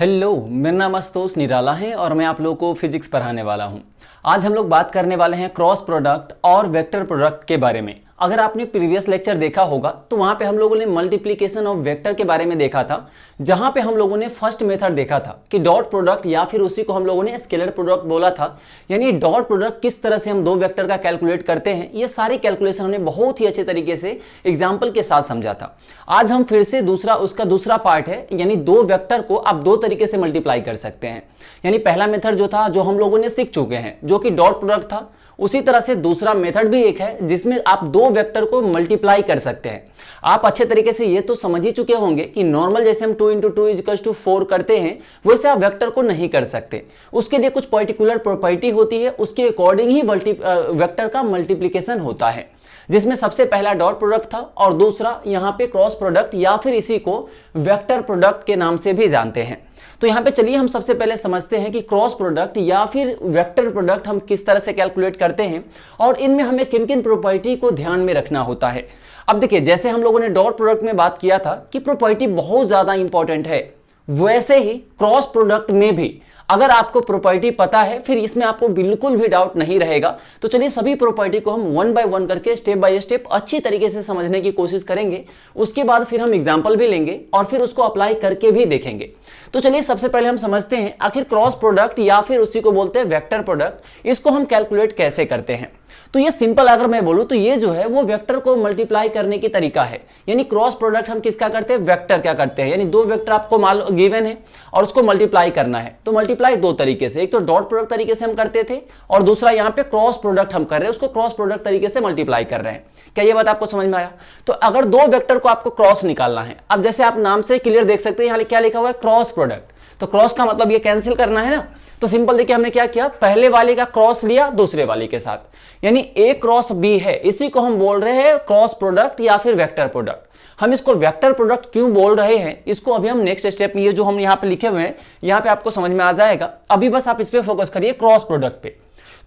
Hello, मेरा नाम आशुतोष निराला है और मैं आप लोगों को फिजिक्स पढ़ाने वाला हूं। आज हम लोग बात करने वाले हैं क्रॉस प्रोडक्ट और वेक्टर प्रोडक्ट के बारे में। अगर आपने प्रीवियस लेक्चर देखा होगा तो वहां पे हम लोगों ने मल्टीप्लिकेशन ऑफ वेक्टर के बारे में देखा था, जहां पे हम लोगों ने फर्स्ट मेथड देखा था कि डॉट प्रोडक्ट या फिर उसी को हम लोगों ने स्केलर प्रोडक्ट बोला था। यानी डॉट प्रोडक्ट किस तरह से हम दो वेक्टर का कैलकुलेट करते हैं, ये सारी कैलकुलेशन हमने बहुत ही अच्छे तरीके से एग्जाम्पल के साथ समझा था। आज हम फिर से उसका दूसरा पार्ट है, यानी दो वेक्टर को आप दो तरीके से मल्टीप्लाई कर सकते हैं। यानी पहला मेथड जो था, जो हम लोगों ने सीख चुके हैं, जो कि डॉट प्रोडक्ट था, उसी तरह से दूसरा मेथड भी एक है जिसमें आप दो वेक्टर को मल्टीप्लाई कर सकते हैं। आप अच्छे तरीके से ये तो समझ ही चुके होंगे कि नॉर्मल जैसे हम 2 × 2 = 4 करते हैं, वैसे आप वेक्टर को नहीं कर सकते। उसके लिए कुछ पर्टिकुलर प्रॉपर्टी होती है, उसके अकॉर्डिंग ही वेक्टर का मल्टीप्लिकेशन होता है, जिसमें सबसे पहला डॉट प्रोडक्ट था और दूसरा यहाँ पे क्रॉस प्रोडक्ट या फिर इसी को वेक्टर प्रोडक्ट के नाम से भी जानते हैं। तो यहाँ पे चलिए हम सबसे पहले समझते हैं कि क्रॉस प्रोडक्ट या फिर वेक्टर प्रोडक्ट हम किस तरह से कैलकुलेट करते हैं और इनमें हमें किन किन प्रॉपर्टी को ध्यान में रखना होता है। अब देखिए, जैसे हम लोगों ने डॉट प्रोडक्ट में बात किया था कि प्रॉपर्टी बहुत ज्यादा इंपॉर्टेंट है, वैसे ही क्रॉस प्रोडक्ट में भी अगर आपको प्रॉपर्टी पता है, फिर इसमें आपको बिल्कुल भी डाउट नहीं रहेगा। तो चलिए सभी प्रॉपर्टी को हम 1 बाय 1 करके स्टेप बाय स्टेप अच्छी तरीके से समझने की कोशिश करेंगे। उसके बाद फिर हम एग्जांपल भी लेंगे और फिर उसको अप्लाई करके भी देखेंगे। तो चलिए सबसे पहले हम समझते हैं आखिर क्रॉस प्रोडक्ट या फिर उसी को बोलते हैं वेक्टर प्रोडक्ट, इसको हम कैलकुलेट कैसे करते हैं। तो ये सिंपल अगर मैं बोलूं तो ये जो है वो वेक्टर को मल्टीप्लाई करने की तरीका है। यानी क्रॉस प्रोडक्ट हम किसका करते हैं, वेक्टर क्या करते हैं। यानी दो वेक्टर आपको गिवन है और उसको मल्टीप्लाई करना है। तो मल्टीप्लाई दो तरीके से, एक तो डॉट प्रोडक्ट तरीके से हम करते थे और दूसरा यहाँ पे क्रॉस प्रोडक्ट हम कर रहे हैं, उसको क्रॉस प्रोडक्ट तरीके से मल्टीप्लाई कर रहे हैं। क्या ये बात आपको समझ में आया? तो अगर दो वेक्टर को आपको क्रॉस निकालना है, अब जैसे आप नाम से क्लियर देख सकते हैं यहाँ क्या लिखा हुआ है, क्रॉस प्रोडक्ट। तो क्रॉस का मतलब ये कैंसिल करना है ना। तो सिंपल देखिए हमने क्या किया, पहले वाले का क्रॉस लिया दूसरे वाले के साथ, यानी ए क्रॉस बी है, इसी को हम बोल रहे हैं क्रॉस प्रोडक्ट या फिर वेक्टर प्रोडक्ट। हम इसको वेक्टर प्रोडक्ट क्यों बोल रहे हैं, इसको अभी हम नेक्स्ट स्टेप में, ये जो हम यहाँ पे लिखे हुए हैं यहाँ पे आपको समझ में आ जाएगा। अभी बस आप इस पे फोकस करिए, क्रॉस प्रोडक्ट पे।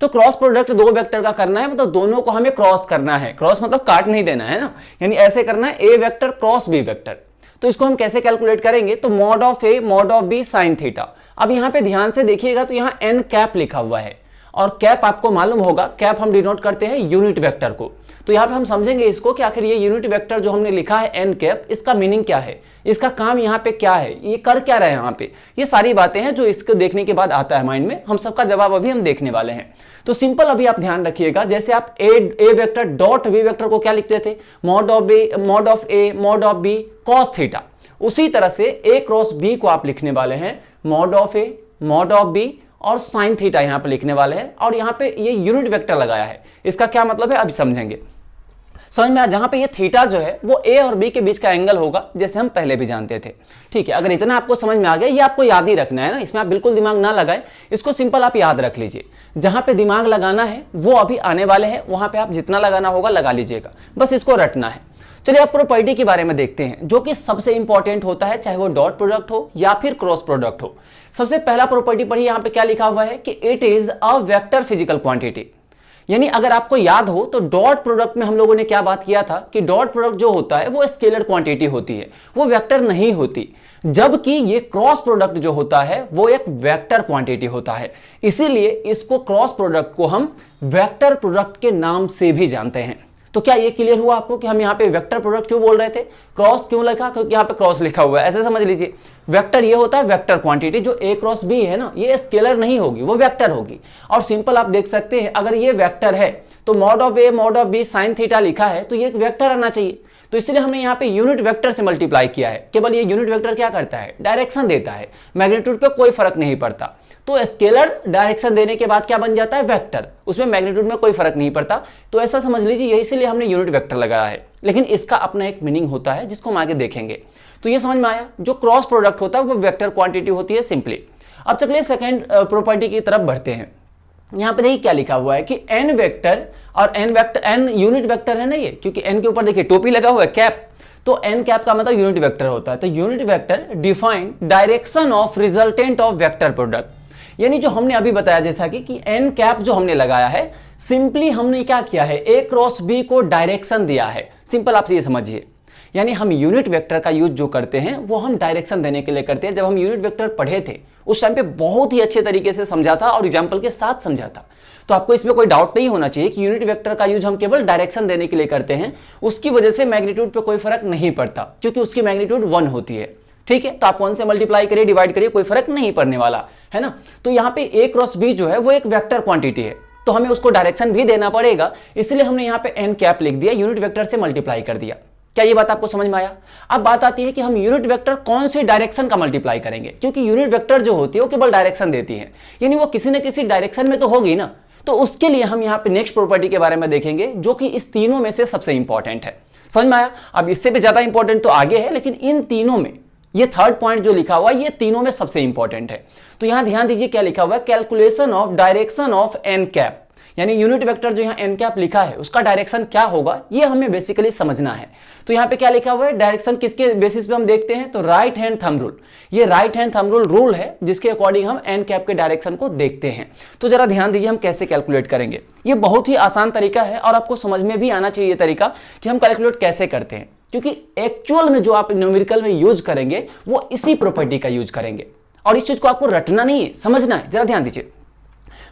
तो क्रॉस प्रोडक्ट दो वेक्टर का करना है, मतलब दोनों को हमें क्रॉस करना है। क्रॉस मतलब काट नहीं देना है ना, यानी ऐसे करना है, A vector cross B vector. तो इसको हम कैसे कैलकुलेट करेंगे, तो mod of A mod of B sine theta. अब यहाँ पे ध्यान से देखिएगा तो यहाँ एन कैप लिखा हुआ है और कैप आपको मालूम होगा, कैप हम डिनोट करते हैं यूनिट वेक्टर को। तो यहाँ पे हम समझेंगे इसको कि आखिर ये यूनिट वेक्टर जो हमने लिखा है एन कैप, इसका मीनिंग क्या है, इसका काम यहाँ पे क्या है, ये कर क्या रहे हैं यहाँ पे। ये सारी बातें हैं जो इसको देखने के बाद आता है माइंड में, हम सबका जवाब अभी हम देखने वाले हैं। तो सिंपल अभी आप ध्यान रखिएगा, जैसे आप A vector dot B vector को क्या लिखते थे, mod of A mod of B cos theta, उसी तरह से ए क्रॉस बी को आप लिखने वाले हैं mod of A mod of B और साइन थीटा यहां पे लिखने वाले हैं। और यहां पे ये यूनिट वेक्टर लगाया है, इसका क्या मतलब है अभी समझेंगे। समझ में आया? जहां पे ये थीटा जो है वो ए और बी के बीच का एंगल होगा, जैसे हम पहले भी जानते थे। ठीक है, अगर इतना आपको समझ में आ गया, ये आपको याद ही रखना है ना, इसमें आप बिल्कुल दिमाग ना लगाएं, इसको सिंपल आप याद रख लीजिए। जहां पे दिमाग लगाना है वो अभी आने वाले हैं, वहां पे आप जितना लगाना होगा लगा लीजिएगा, बस इसको रटना है। चलिए अब प्रॉपर्टी के बारे में देखते हैं, जो कि सबसे इंपॉर्टेंट होता है, चाहे वो डॉट प्रोडक्ट हो या फिर क्रॉस प्रोडक्ट हो। सबसे पहला प्रॉपर्टी पढ़िए, यहाँ पे क्या लिखा हुआ है कि it is a vector physical quantity. यानी अगर आपको याद हो तो डॉट प्रोडक्ट में हम लोगों ने क्या बात किया था कि डॉट प्रोडक्ट जो होता है वो स्केलर क्वांटिटी होती है, वो वेक्टर नहीं होती, जबकि ये क्रॉस प्रोडक्ट जो होता है वो एक वेक्टर क्वांटिटी होता है। इसीलिए इसको क्रॉस प्रोडक्ट को हम वेक्टर प्रोडक्ट के नाम से भी जानते हैं। तो क्या ये क्लियर हुआ आपको कि हम यहाँ पे वेक्टर प्रोडक्ट क्यों बोल रहे थे, क्रॉस क्यों लिखा, क्योंकि यहाँ पे क्रॉस लिखा हुआ है। ऐसे समझ लीजिए, वेक्टर ये होता है वेक्टर क्वांटिटी, जो ए क्रॉस बी है ना, ये स्केलर नहीं होगी, वो वेक्टर होगी। और सिंपल आप देख सकते हैं, अगर ये वेक्टर है तो mod of A mod of B sine theta लिखा है, तो ये एक वेक्टर आना चाहिए। तो इसलिए हमने यहाँ पे यूनिट वेक्टर से मल्टीप्लाई किया है। केवल ये यूनिट वेक्टर क्या करता है, डायरेक्शन देता है, मैग्नीट्यूड पे कोई फर्क नहीं पड़ता। तो स्केलर डायरेक्शन देने के बाद क्या बन जाता है, वेक्टर, उसमें मैग्नीट्यूड में कोई फर्क नहीं पड़ता। तो ऐसा समझ लीजिए, यही इसीलिए हमने यूनिट वेक्टर लगाया है, लेकिन इसका अपना एक मीनिंग होता है जिसको हम आगे देखेंगे। तो ये समझ में आया, जो क्रॉस प्रोडक्ट होता है वो वेक्टर क्वांटिटी होती है सिंपली। अब चलिए सेकेंड प्रॉपर्टी की तरफ बढ़ते हैं। यहाँ पे देखिए क्या लिखा हुआ है कि एन वेक्टर और एन यूनिट वेक्टर है ना ये, क्योंकि एन के ऊपर देखिए टोपी लगा हुआ है कैप, तो एन कैप का मतलब यूनिट वेक्टर होता है। तो unit vector define direction of resultant of vector product. यानी जो हमने अभी बताया जैसा कि एन कैप जो हमने लगाया है, सिंपली हमने क्या किया है, ए क्रॉस बी को डायरेक्शन दिया है। सिंपल आप ये समझिए, यानी हम यूनिट वेक्टर का यूज जो करते हैं वो हम डायरेक्शन देने के लिए करते हैं। जब हम यूनिट वेक्टर पढ़े थे उस टाइम पे बहुत ही अच्छे तरीके से समझा था और एग्जाम्पल के साथ समझा था, तो आपको इसमें कोई डाउट नहीं होना चाहिए कि यूनिट वेक्टर का यूज हम केवल डायरेक्शन देने के लिए करते हैं। उसकी वजह से मैग्नीट्यूड पे कोई फर्क नहीं पड़ता क्योंकि उसकी मैग्नीट्यूड 1 होती है। ठीक है, तो आप 1 से मल्टीप्लाई करिए, डिवाइड करिए, कोई फर्क नहीं पड़ने वाला है ना। तो यहाँ पे a क्रॉस b जो है वो एक वेक्टर क्वांटिटी है, तो हमें उसको डायरेक्शन भी देना पड़ेगा, इसलिए हमने यहाँ पे n कैप लिख दिया, यूनिट वेक्टर से मल्टीप्लाई कर दिया। क्या ये बात आपको समझ में आया? अब बात आती है कि हम यूनिट वेक्टर कौन से डायरेक्शन का मल्टीप्लाई करेंगे, क्योंकि यूनिट वेक्टर जो होती है वो केवल डायरेक्शन देती है, यानी वो किसी न किसी डायरेक्शन में तो होगी ना। तो उसके लिए हम यहाँ पे नेक्स्ट प्रॉपर्टी के बारे में देखेंगे जो कि इस तीनों में से सबसे इंपॉर्टेंट है। समझ में आया? अब इससे भी ज्यादा इंपॉर्टेंट तो आगे है, लेकिन इन तीनों में ये थर्ड पॉइंट जो लिखा हुआ है ये तीनों में सबसे इंपॉर्टेंट है। तो यहां ध्यान दीजिए क्या लिखा हुआ है, calculation of direction of N cap, यानी यूनिट वेक्टर जो यहाँ एन कैप लिखा है उसका डायरेक्शन क्या होगा ये हमें बेसिकली समझना है। तो यहाँ पे क्या लिखा हुआ है, डायरेक्शन किसके बेसिस पे हम देखते हैं, तो राइट हैंड थंब रूल। ये राइट हैंड थंब रूल है जिसके अकॉर्डिंग हम एन कैप के डायरेक्शन को देखते हैं। तो जरा ध्यान दीजिए हम कैसे कैलकुलेट करेंगे। ये बहुत ही आसान तरीका है और आपको समझ में भी आना चाहिए तरीका कि हम कैलकुलेट कैसे करते हैं, क्योंकि एक्चुअल में जो आप न्यूमेरिकल में यूज करेंगे वो इसी प्रॉपर्टी का यूज करेंगे। और इस चीज को आपको रटना नहीं है, समझना है। जरा ध्यान दीजिए,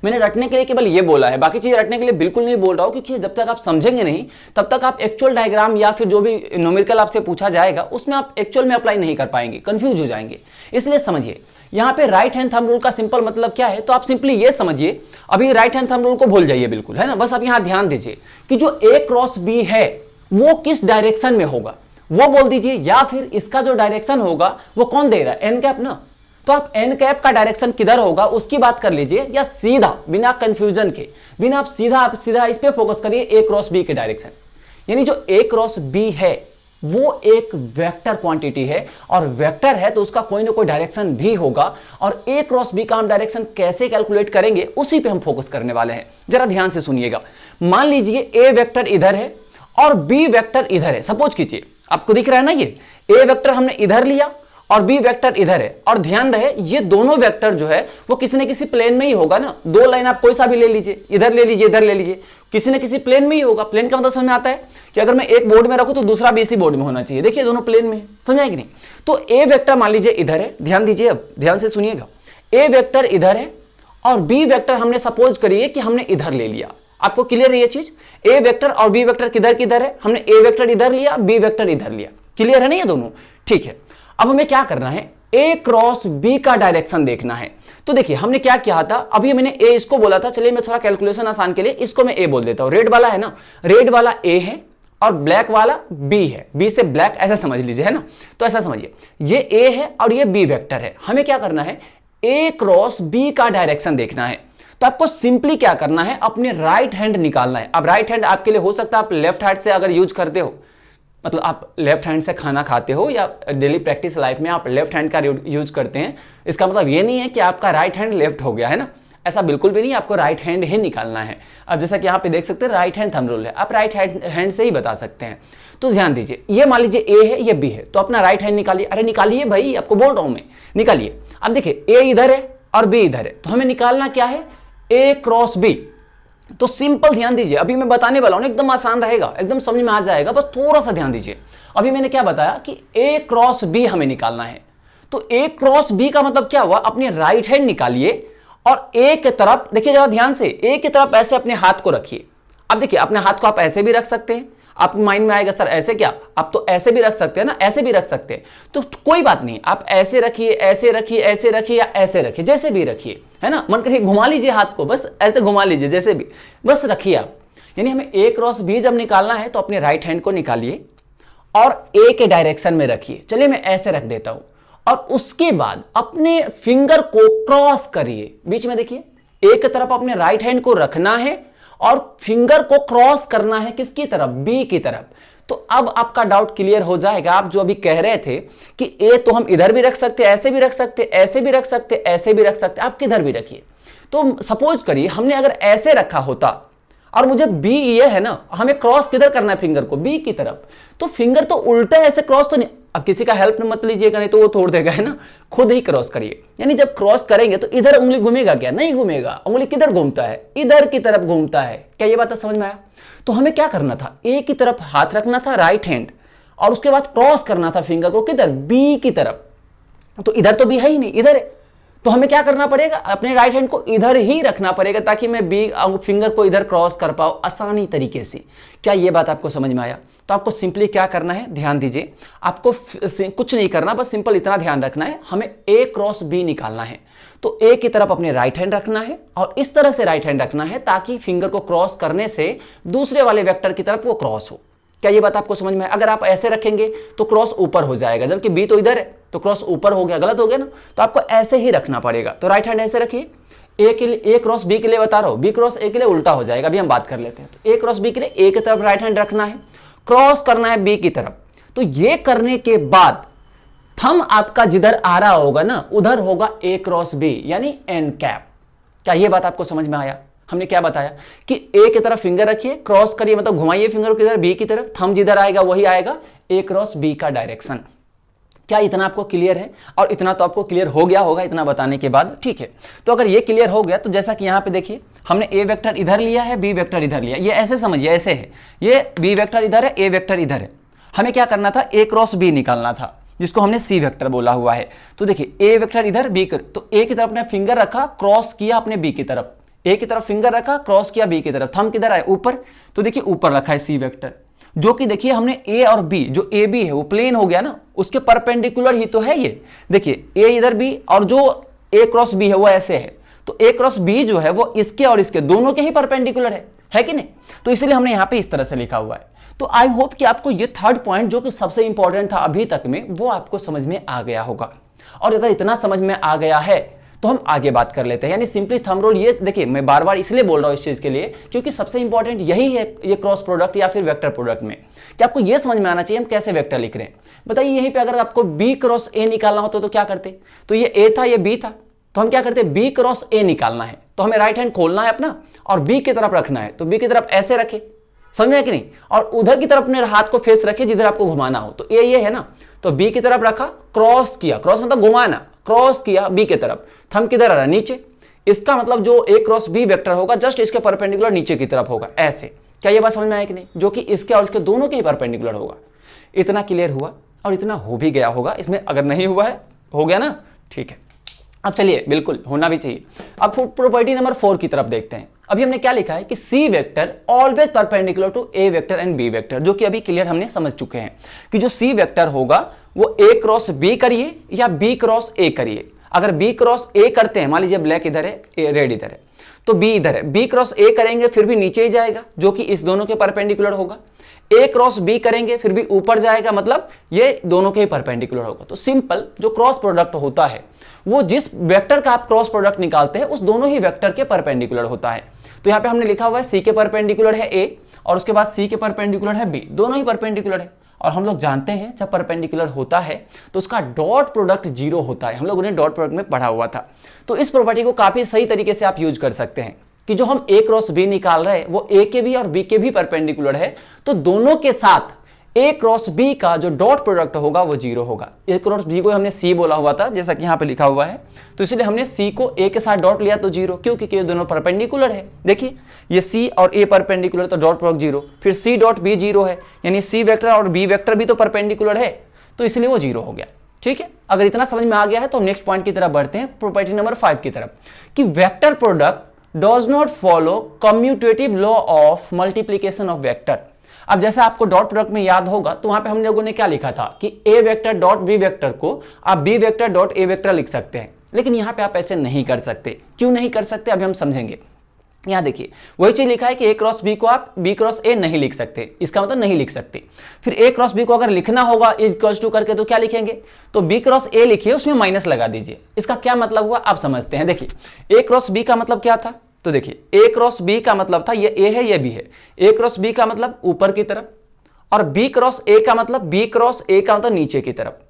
मैंने रटने के लिए केवल ये बोला है, बाकी चीजें रटने के लिए बिल्कुल नहीं बोल रहा हूं, क्योंकि जब तक आप समझेंगे नहीं तब तक आप एक्चुअल डायग्राम या फिर जो भी न्यूमेरिकल आपसे पूछा जाएगा उसमें आप एक्चुअल में अप्लाई नहीं कर पाएंगे, कंफ्यूज हो जाएंगे। इसलिए समझिए, यहाँ पे राइट हैंड थंब रूल का सिंपल मतलब क्या है, तो आप सिंपली ये समझिए, अभी राइट हैंड थंब रूल को भूल जाइए बिल्कुल, है ना। बस आप यहाँ ध्यान दीजिए कि जो a क्रॉस b है वो किस डायरेक्शन में होगा वो बोल दीजिए, या फिर इसका जो डायरेक्शन होगा वो कौन दे रहा है, एन कैप ना। तो आप एन कैप का डायरेक्शन किधर होगा उसकी बात कर लीजिए, या सीधा बिना कंफ्यूजन के, बिना आप सीधा इस पे फोकस करिए, ए क्रॉस बी के डायरेक्शन। यानी जो ए क्रॉस बी है वो एक वेक्टर क्वांटिटी है, और वेक्टर है तो उसका कोई ना कोई डायरेक्शन भी होगा, और ए क्रॉस बी का हम डायरेक्शन कैसे कैलकुलेट करेंगे उसी पे हम फोकस करने वाले हैं। जरा ध्यान से सुनिएगा। मान लीजिए ए वेक्टर इधर है और बी वेक्टर इधर है, सपोज कीजिए, आपको दिख रहा है ना, ये ए वेक्टर हमने इधर लिया और बी वेक्टर इधर है, और ध्यान रहे ये दोनों वेक्टर जो है वो किसी न किसी प्लेन में ही होगा ना। दो लाइन आप कोई सा भी ले लीजिए, इधर ले लीजिए, इधर ले लीजिए, किसी न किसी प्लेन में ही होगा। प्लेन का मतलब समझ में आता है कि अगर मैं एक बोर्ड में रखूं तो दूसरा भी इसी बोर्ड में होना चाहिए। देखिए दोनों प्लेन में, समझ कि नहीं। तो ए वेक्टर मान लीजिए इधर है, ध्यान दीजिए, अब ध्यान से सुनिएगा, ए वेक्टर इधर है और बी वेक्टर हमने सपोज करिए कि हमने इधर ले लिया। आपको क्लियर है ये चीज? ए वेक्टर और बी वेक्टर किधर किधर है, हमने ए वेक्टर इधर लिया, बी वेक्टर इधर लिया। क्लियर है ना ये दोनों? ठीक है, अब हमें क्या करना है, ए क्रॉस बी का डायरेक्शन देखना है। तो देखिए हमने क्या किया था, अभी मैंने ए इसको बोला था, चलिए मैं थोड़ा कैलकुलेशन आसान के लिए इसको मैं ए बोल देता हूं। रेड वाला है ना, रेड वाला ए है और ब्लैक वाला बी है, बी से ब्लैक ऐसा समझ लीजिए, है ना। तो ऐसा समझिए, ये ए है और ये बी वेक्टर है। हमें क्या करना है, ए क्रॉस बी का डायरेक्शन देखना है। तो आपको सिंपली क्या करना है, अपने राइट हैंड निकालना है। अब राइट हैंड आपके लिए हो सकता है आप लेफ्ट हैंड से अगर यूज करते हो, मतलब आप लेफ्ट हैंड से खाना खाते हो या डेली प्रैक्टिस लाइफ में आप लेफ्ट हैंड का यूज करते हैं, इसका मतलब ये नहीं है कि आपका राइट हैंड लेफ्ट हो गया, है ना। ऐसा बिल्कुल भी नहीं, आपको राइट हैंड ही निकालना है। अब जैसा कि यहाँ पे देख सकते हैं राइट हैंड थंब रूल है, आप राइट हैंड से ही बता सकते हैं। तो ध्यान दीजिए, ये मान लीजिए ए है, ये बी है, तो अपना राइट हैंड निकालिए। अरे निकालिए भाई, आपको बोल रहा हूं मैं, निकालिए। अब देखिए ए इधर है और बी इधर है, तो हमें निकालना क्या है, ए क्रॉस बी। तो सिंपल ध्यान दीजिए, अभी मैं बताने वाला हूं, एकदम आसान रहेगा, एकदम समझ में आ जाएगा, बस थोड़ा सा ध्यान दीजिए। अभी मैंने क्या बताया कि ए क्रॉस बी हमें निकालना है। तो ए क्रॉस बी का मतलब क्या हुआ, अपने राइट हैंड निकालिए और ए के तरफ देखिए, जरा ध्यान से, ए की तरफ ऐसे अपने हाथ को रखिए। अब देखिए अपने हाथ को आप ऐसे भी रख सकते हैं, आपके माइंड में आएगा सर ऐसे क्या, आप तो ऐसे भी रख सकते हैं ना, ऐसे भी रख सकते हैं, तो कोई बात नहीं, आप ऐसे रखिए, ऐसे रखिए, ऐसे रखिए या ऐसे रखिए, जैसे भी रखिए, है ना। मन करिए घुमा लीजिए हाथ को, बस ऐसे घुमा लीजिए, जैसे भी, बस रखिए आप। यानी हमें ए क्रॉस बी जब निकालना है तो अपने राइट हैंड को निकालिए और ए के डायरेक्शन में रखिए। चलिए मैं ऐसे रख देता हूं, और उसके बाद अपने फिंगर को क्रॉस करिए बीच में। देखिए ए की तरफ अपने राइट हैंड को रखना है और फिंगर को क्रॉस करना है किसकी तरफ, बी की तरफ। तो अब आपका डाउट क्लियर हो जाएगा। आप जो अभी कह रहे थे कि ए तो हम इधर भी रख सकते, ऐसे भी रख सकते, ऐसे भी रख सकते, ऐसे भी रख सकते, आप किधर भी रखिए। तो सपोज करिए हमने अगर ऐसे रखा होता और मुझे बी ये है ना, हमें क्रॉस किधर करना है, फिंगर को बी की तरफ, तो फिंगर तो उल्टा ऐसे क्रॉस तो नहीं, अब किसी का हेल्प मत लीजिएगा, नहीं तो वो तोड़ देगा, है ना। खुद ही क्रॉस करिए। यानी जब क्रॉस करेंगे तो इधर उंगली घूमेगा क्या, नहीं घूमेगा। उंगली किधर घूमता है, इधर की तरफ घूमता है। क्या ये बात समझ में आया? तो हमें क्या करना था, ए की तरफ हाथ रखना था राइट हैंड, और उसके बाद क्रॉस करना था फिंगर को किधर, बी की तरफ। तो इधर तो बी है ही नहीं, इधर है। तो हमें क्या करना पड़ेगा, अपने राइट हैंड को इधर ही रखना पड़ेगा ताकि मैं बी फिंगर को इधर क्रॉस कर पाऊँ आसानी तरीके से। क्या ये बात आपको समझ में आया? तो आपको सिंपली क्या करना है, ध्यान दीजिए, आपको कुछ नहीं करना, बस सिंपल इतना ध्यान रखना है, हमें ए क्रॉस बी निकालना है। तो ए की तरफ अपने राइट हैंड रखना है और इस तरह से राइट हैंड रखना है ताकि फिंगर को क्रॉस करने से दूसरे वाले वेक्टर की तरफ वो क्रॉस हो। क्या ये बात आपको समझ में है? अगर आप ऐसे रखेंगे तो क्रॉस ऊपर हो जाएगा, जबकि बी तो इधर है तो क्रॉस ऊपर हो गया, गलत हो गया ना। तो आपको ऐसे ही रखना पड़ेगा। तो राइट हैंड ऐसे रखिए, ए के लिए, ए क्रॉस बी के लिए बता रहा हूं, बी क्रॉस ए के लिए उल्टा हो जाएगा, अभी हम बात कर लेते हैं। तो ए क्रॉस बी के लिए ए की तरफ राइट हैंड रखना है, क्रॉस करना है बी की तरफ। तो ये करने के बाद थंब आपका जिधर आ रहा होगा ना उधर होगा ए क्रॉस बी यानी एन कैप। क्या ये बात आपको समझ में आया? हमने क्या बताया कि ए की तरफ फिंगर रखिए, क्रॉस करिए, मतलब घुमाइए फिंगर को किधर, बी की तरफ, थंब जिधर आएगा वही आएगा ए क्रॉस बी का डायरेक्शन। क्या इतना आपको क्लियर है? और इतना तो आपको क्लियर हो गया होगा इतना बताने के बाद, ठीक है। तो अगर ये क्लियर हो गया तो जैसा कि यहां पे देखिए हमने ए वेक्टर इधर लिया है, बी वेक्टर इधर लिया, ये ऐसे समझिए, ऐसे है, ये बी वेक्टर इधर है, ए वेक्टर इधर है। हमें क्या करना था, ए क्रॉस बी निकालना था, जिसको हमने सी वेक्टर बोला हुआ है। तो देखिए ए वेक्टर इधर, बी कर, तो ए की तरफ अपने फिंगर रखा, क्रॉस किया अपने बी की तरफ, ए की तरफ फिंगर रखा, क्रॉस किया बी की तरफ, थंब किधर आए, ऊपर। तो देखिए ऊपर रखा है सी वेक्टर, जो कि देखिए हमने ए और बी, जो ए बी है वो प्लेन हो गया ना, उसके परपेंडिकुलर ही तो है ये। देखिए ए इधर बी और जो ए क्रॉस बी है वो ऐसे है, तो ए क्रॉस बी जो है वो इसके और इसके दोनों के ही परपेंडिकुलर है कि नहीं? तो इसलिए हमने यहां पे इस तरह से लिखा हुआ है। तो आई होप कि आपको ये थर्ड पॉइंट जो कि सबसे इंपॉर्टेंट था अभी तक में, वो आपको समझ में आ गया होगा। और अगर इतना समझ में आ गया है तो हम आगे बात कर लेते हैं। यानी सिंपली थंब रूल, ये देखिए मैं बार बार इसलिए बोल रहा हूं इस चीज के लिए क्योंकि सबसे इंपॉर्टेंट यही है ये क्रॉस प्रोडक्ट या फिर वेक्टर प्रोडक्ट में, कि आपको ये समझ में आना चाहिए हम कैसे वेक्टर लिख रहे हैं। बताइए यहीं पे अगर आपको बी क्रॉस ए निकालना होता तो क्या करते? तो ये ए था, ये बी था, तो हम क्या करते, बी क्रॉस ए निकालना है तो हमें राइट हैंड खोलना है अपना और बी की तरफ रखना है। तो बी की तरफ ऐसे रखे, समझ में कि नहीं, और उधर की तरफ अपने हाथ को फेस रखे जिधर आपको घुमाना हो। तो ये है ना, तो बी की तरफ रखा, क्रॉस किया, क्रॉस मतलब घुमाना, क्रॉस किया बी की तरफ, थंब किधर आ रहा, नीचे। इसका मतलब जो ए क्रॉस बी वेक्टर होगा जस्ट इसके परपेंडिकुलर नीचे की तरफ होगा, ऐसे। क्या ये बात समझ में आया कि नहीं? जो कि इसके और इसके दोनों के ही परपेंडिकुलर होगा। इतना क्लियर हुआ और इतना हो भी गया होगा, इसमें अगर नहीं हुआ है, हो गया ना, ठीक है। अब चलिए, बिल्कुल होना भी चाहिए। अब प्रॉपर्टी नंबर 4 की तरफ देखते हैं। अभी हमने क्या लिखा है कि C vector always perpendicular to A vector and B vector, जो कि अभी क्लियर हमने समझ चुके हैं कि जो सी वेक्टर होगा वो ए क्रॉस बी करिए या बी क्रॉस ए करिए। अगर बी क्रॉस ए करते हैं, मान लीजिए ब्लैक इधर है, रेड इधर है, तो बी इधर है, बी क्रॉस ए करेंगे फिर भी नीचे ही जाएगा जो कि इस दोनों के परपेंडिकुलर होगा। ए क्रॉस बी करेंगे फिर भी ऊपर जाएगा, मतलब ये दोनों के ही परपेंडिकुलर होगा। तो सिंपल जो क्रॉस प्रोडक्ट होता है वो जिस वेक्टर का आप क्रॉस प्रोडक्ट निकालते हैं उस दोनों ही वेक्टर के परपेंडिकुलर होता है। तो यहां पे हमने लिखा हुआ है सी के परपेंडिकुलर है ए और उसके बाद सी के परपेंडिकुलर है बी, दोनों ही परपेंडिकुलर है। और हम लोग जानते हैं जब परपेंडिकुलर होता है तो उसका डॉट प्रोडक्ट 0 होता है, हम लोगों ने डॉट प्रोडक्ट में पढ़ा हुआ था। तो इस प्रॉपर्टी को काफी सही तरीके से आप यूज कर सकते हैं कि जो हम ए क्रॉस बी निकाल रहे हैं वो ए के भी और बी के भी परपेंडिकुलर है, तो दोनों के साथ ए क्रॉस बी का जो डॉट प्रोडक्ट होगा वो 0 होगा। ए क्रॉस बी को हमने सी बोला हुआ था जैसा कि यहां पे लिखा हुआ है, तो इसलिए हमने सी को ए के साथ डॉट लिया तो 0, क्योंकि ये दोनों परपेंडिकुलर है। देखिए ये सी और ए परपेंडिकुलर तो डॉट प्रोडक्ट 0, फिर सी डॉट बी 0 है, यानी सी वेक्टर और बी वेक्टर भी तो परपेंडिकुलर है, तो इसलिए वो 0 हो गया। ठीक है, अगर इतना समझ में आ गया है तो नेक्स्ट पॉइंट की तरफ बढ़ते हैं, प्रॉपर्टी नंबर 5 की तरफ, कि vector product does not follow commutative law of multiplication of vector. अब जैसा आपको डॉट प्रोडक्ट में याद होगा तो वहां पे हम लोगों ने क्या लिखा था कि A vector dot B vector को आप B vector dot A vector लिख सकते हैं, लेकिन यहां पे आप ऐसे नहीं कर सकते। क्यों नहीं कर सकते अभी हम समझेंगे। यहां देखिए वही चीज लिखा है कि ए क्रॉस बी को आप बी क्रॉस ए नहीं लिख सकते, इसका मतलब नहीं लिख सकते। फिर ए क्रॉस बी को अगर लिखना होगा इज इक्वल्स टू करके तो क्या लिखेंगे, तो बी क्रॉस ए लिखिए, उसमें माइनस लगा दीजिए। इसका क्या मतलब हुआ आप समझते हैं। देखिए ए क्रॉस बी का मतलब क्या था, तो देखिए ए क्रॉस बी का मतलब था ये ए है ये बी है, ए क्रॉस बी का मतलब ऊपर की तरफ, और बी क्रॉस ए का मतलब बी क्रॉस ए का मतलब नीचे की तरफ।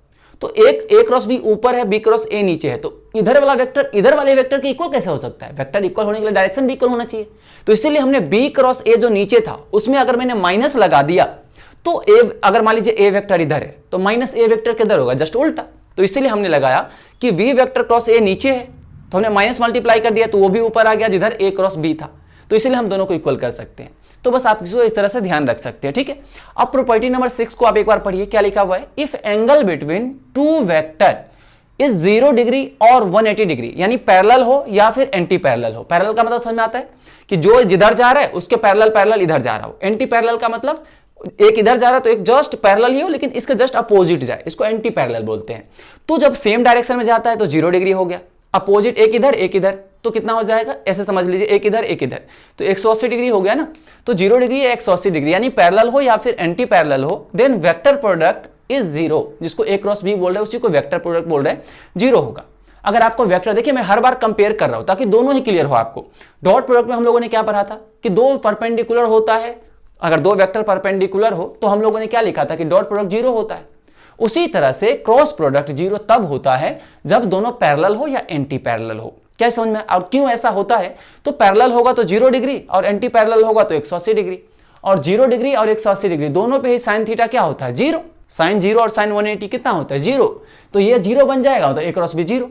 तो एक ए क्रॉस बी ऊपर है, बी क्रॉस ए नीचे है, तो इधर वाला वेक्टर इधर वाले वेक्टर के इक्वल कैसे हो सकता है? वेक्टर इक्वल होने के लिए डायरेक्शन भी इक्वल होना चाहिए। तो इसीलिए हमने बी क्रॉस ए जो नीचे था उसमें अगर मैंने माइनस लगा दिया तो ए, अगर मान लीजिए ए वेक्टर इधर है तो माइनस ए वेक्टर किधर होगा, जस्ट उल्टा। तो इसीलिए हमने लगाया कि बी वेक्टर क्रॉस ए नीचे है तो हमने माइनस मल्टीप्लाई कर दिया तो वो भी ऊपर आ गया जिधर ए क्रॉस बी था। तो इसीलिए हम दोनों को इक्वल कर सकते हैं। तो बस आप इसको इस तरह से ध्यान रख सकते हैं, ठीक है। अब प्रॉपर्टी नंबर 6 को आप एक बार पढ़िए, क्या लिखा हुआ है, if angle between two vector is 0 degree और 180 डिग्री, यानी पैरेलल हो या फिर एंटी पैरेलल हो। पैरेलल का मतलब समझ में आता है कि जो जिधर जा रहा है उसके पैरेलल इधर जा रहा हो। एंटी पैरेलल का मतलब एक इधर जा रहा है तो एक जस्ट पैरेलल ही हो लेकिन इसका जस्ट अपोजिट जाए, इसको एंटी पैरेलल बोलते हैं। तो जब सेम डायरेक्शन में जाता है तो 0 डिग्री हो गया, अपोजिट एक इधर तो कितना हो जाएगा, ऐसे समझ लीजिए, एक इधर तो 180 डिग्री हो गया ना। तो 0 डिग्री या 180 डिग्री, यानी पैरेलल हो या फिर एंटी पैरेलल हो, देन वेक्टर प्रोडक्ट इज 0, जिसको A क्रॉस B बोल रहे हैं उसी को वेक्टर प्रोडक्ट बोल रहे हैं, 0 होगा। अगर आपको वेक्टर, देखिए मैं हर बार कंपेयर कर रहा हूं ताकि दोनों ही क्लियर हो आपको। डॉट प्रोडक्ट में हम लोगों ने क्या पढ़ा था कि दो परपेंडिकुलर होता है, अगर दो वेक्टर परपेंडिकुलर हो तो हम लोगों ने क्या लिखा था कि डॉट प्रोडक्ट 0 होता है। उसी तरह से क्रॉस प्रोडक्ट 0 तब होता है जब दोनों पैरेलल हो या एंटी पैरेलल हो। क्या समझ में, और क्यों ऐसा होता है, तो पैरेलल होगा तो 0 डिग्री और एंटी पैरेलल होगा तो 180 डिग्री, और 0 डिग्री और 180 डिग्री दोनों पे ही साइन थीटा क्या होता है, 0। साइन 0 और साइन 180 कितना होता है, 0। तो ये 0 बन जाएगा तो A क्रॉस B 0।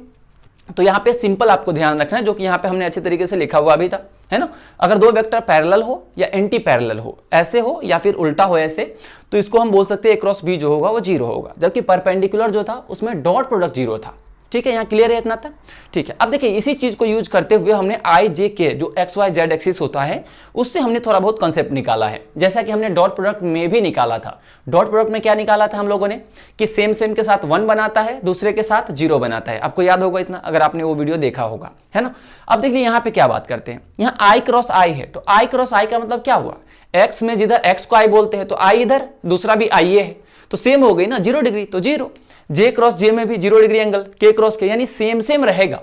तो यहाँ पे सिंपल आपको ध्यान रखना है, जो कि यहाँ पे हमने अच्छे तरीके से लिखा हुआ भी था, है ना। अगर दो वेक्टर पैरेलल हो या एंटी पैरेलल हो, ऐसे हो या फिर उल्टा हो ऐसे, तो इसको हम बोल सकते हैं A क्रॉस B जो होगा वो 0 होगा, जबकि परपेंडिकुलर जो था उसमें डॉट प्रोडक्ट 0 था। ठीक है, यहाँ क्लियर है इतना तक, ठीक है। अब देखिए इसी चीज को यूज करते हुए हमने आई जे के जो एक्स वाई जेड एक्सिस होता है उससे हमने थोड़ा बहुत कंसेप्ट निकाला है, जैसा कि हमने डॉट प्रोडक्ट में भी निकाला था। डॉट प्रोडक्ट में क्या निकाला था हम लोगों ने कि सेम के साथ 1 बनाता है, दूसरे के साथ 0 बनाता है। आपको याद होगा इतना, अगर आपने वो वीडियो देखा होगा, है ना। अब देखिए यहाँ पे क्या बात करते हैं, यहाँ आई क्रॉस आई है, तो आई क्रॉस आई का मतलब क्या हुआ, एक्स में जिधर एक्स को आई बोलते हैं तो आई इधर, दूसरा भी आई है, तो सेम हो गई ना, 0 डिग्री तो 0। जे क्रॉस जे में भी 0 डिग्री एंगल, के क्रॉस के, यानी सेम रहेगा,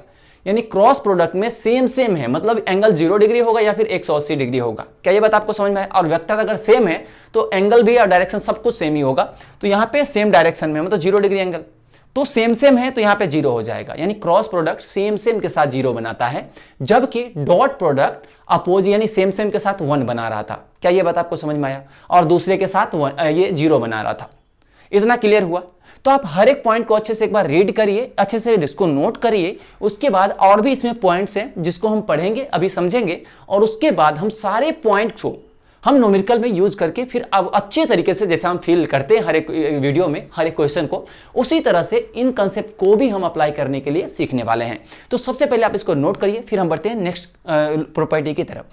यानी क्रॉस प्रोडक्ट में सेम है, मतलब एंगल 0 डिग्री होगा या फिर 180 डिग्री होगा। क्या ये बात आपको समझ में आए। और वेक्टर अगर सेम है तो एंगल भी और डायरेक्शन सब कुछ सेम ही होगा। तो यहाँ पे सेम डायरेक्शन में, मतलब 0 डिग्री एंगल, तो सेम है तो यहाँ पे 0 हो जाएगा, यानी क्रॉस प्रोडक्ट सेम के साथ 0 बनाता है, जबकि डॉट प्रोडक्ट अपोज यानी सेम के साथ 1 बना रहा था। क्या ये बात आपको समझ में आया, और दूसरे के साथ ये 0 बना रहा था। इतना क्लियर हुआ। तो आप हर एक पॉइंट को अच्छे से एक बार रीड करिए, अच्छे से इसको नोट करिए, उसके बाद और भी इसमें पॉइंट्स हैं जिसको हम पढ़ेंगे, अभी समझेंगे, और उसके बाद हम सारे पॉइंट को हम न्यूमेरिकल में यूज करके फिर अब अच्छे तरीके से, जैसे हम फील करते हैं हर एक वीडियो में हर एक क्वेश्चन को, उसी तरह से इन कंसेप्ट को भी हम अप्लाई करने के लिए सीखने वाले हैं। तो सबसे पहले आप इसको नोट करिए, फिर हम बढ़ते हैं नेक्स्ट प्रॉपर्टी की तरफ।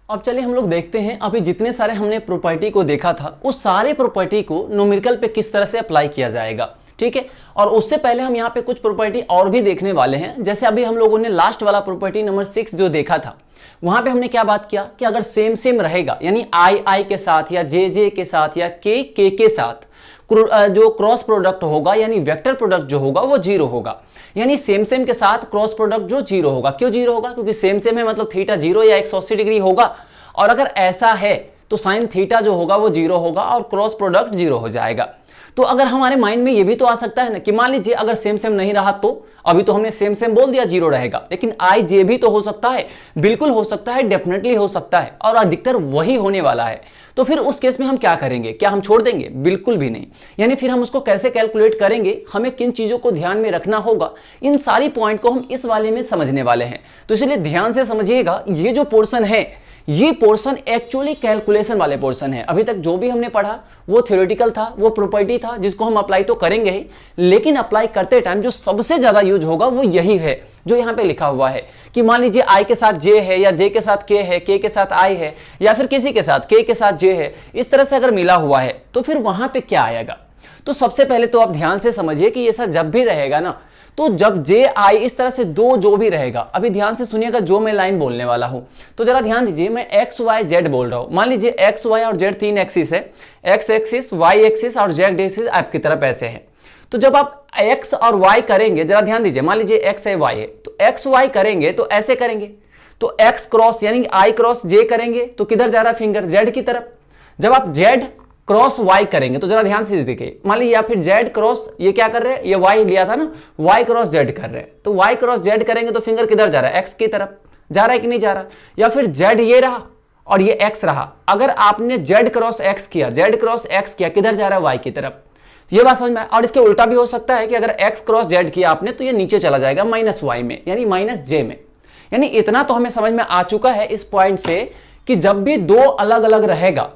अब चलिए हम लोग देखते हैं, अभी जितने सारे हमने प्रॉपर्टी को देखा था उस सारे प्रॉपर्टी को न्यूमेरिकल पे किस तरह से अप्लाई किया जाएगा, ठीक है। और उससे पहले हम यहाँ पे कुछ प्रॉपर्टी और भी देखने वाले हैं। जैसे अभी हम लोगों ने लास्ट वाला प्रॉपर्टी नंबर 6 जो देखा था, वहां पे हमने क्या बात किया कि अगर सेम रहेगा, यानी आई के साथ या जे के साथ या के साथ जो क्रॉस प्रोडक्ट होगा यानी वेक्टर प्रोडक्ट जो होगा वो 0 होगा। यानी सेम के साथ क्रॉस प्रोडक्ट जो 0 होगा। क्यों 0 होगा, क्योंकि सेम है, मतलब थीटा 0 या 180 डिग्री होगा, और अगर ऐसा है तो साइन थीटा जो होगा वो 0 होगा और क्रॉस प्रोडक्ट 0 हो जाएगा। तो अगर हमारे माइंड में ये भी तो आ सकता है ना कि मान लीजिए अगर सेम नहीं रहा, तो अभी तो हमने सेम बोल दिया 0 रहेगा, लेकिन आई जे भी तो हो सकता है, बिल्कुल हो सकता है, डेफिनेटली हो सकता है, और अधिकतर वही होने वाला है। तो फिर उस केस में हम क्या करेंगे, क्या हम छोड़ देंगे, बिल्कुल भी नहीं। यानी फिर हम उसको कैसे कैलकुलेट करेंगे, हमें किन चीजों को ध्यान में रखना होगा, इन सारी पॉइंट को हम इस वाले में समझने वाले हैं। तो इसलिए ध्यान से समझिएगा, ये जो पोर्शन है ये पोर्शन एक्चुअली कैलकुलेशन वाले पोर्शन है। अभी तक जो भी हमने पढ़ा वो थ्योरेटिकल था, वो प्रॉपर्टी था जिसको हम अप्लाई तो करेंगे ही, लेकिन अप्लाई करते टाइम जो सबसे ज्यादा यूज होगा वो यही है जो यहाँ पे लिखा हुआ है कि मान लीजिए आई के साथ जे है या जे के साथ के है, के साथ आई है, या फिर किसी के साथ के साथ जे है, इस तरह से अगर मिला हुआ है तो फिर वहां पे क्या आएगा। तो सबसे पहले तो आप ध्यान से समझिए कि ये सब जब भी रहेगा ना, तो जब जे आई इस तरह से दो जो भी रहेगा, अभी ध्यान से सुनिएगा जो मैं लाइन बोलने वाला हूं, तो जरा ध्यान दीजिए, मैं एक्स वाई जेड बोल रहा हूं। मान लीजिए एक्स वाई और जेड 3 एक्सिस है, एक्स एक्सिस, वाई एक्सिस और जेड एक्सिस आपकी तरफ ऐसे है। तो जब आप एक्स और वाई करेंगे, जरा ध्यान दीजिए, मान लीजिए एक्स है वाई है, तो एक्स वाई करेंगे तो ऐसे करेंगे, तो एक्स क्रॉस यानी आई क्रॉस जे करेंगे तो किधर जा रहा है फिंगर, जेड की तरफ। जब आप जेड क्रॉस वाई करेंगे तो जरा ध्यान से देखिए, मान लीजिए या फिर जेड क्रॉस, ये क्या कर रहे हैं, ये वाई लिया था ना, वाई क्रॉस जेड कर रहे हैं, तो वाई क्रॉस जेड करेंगे तो फिंगर किधर जा रहा है, एक्स की तरफ जा रहा है कि नहीं जा रहा। या फिर जेड ये रहा और ये एक्स रहा, अगर आपने जेड क्रॉस एक्स किया, जेड क्रॉस एक्स किया, किधर जा रहा है, वाई की तरफ। ये बात समझ में। और इसके उल्टा भी हो सकता है कि अगर एक्स क्रॉस जेड किया आपने तो ये नीचे चला जाएगा माइनस वाई में, यानी माइनस जे में। यानी इतना तो हमें समझ में आ चुका है इस पॉइंट से कि जब भी दो अलग अलग रहेगा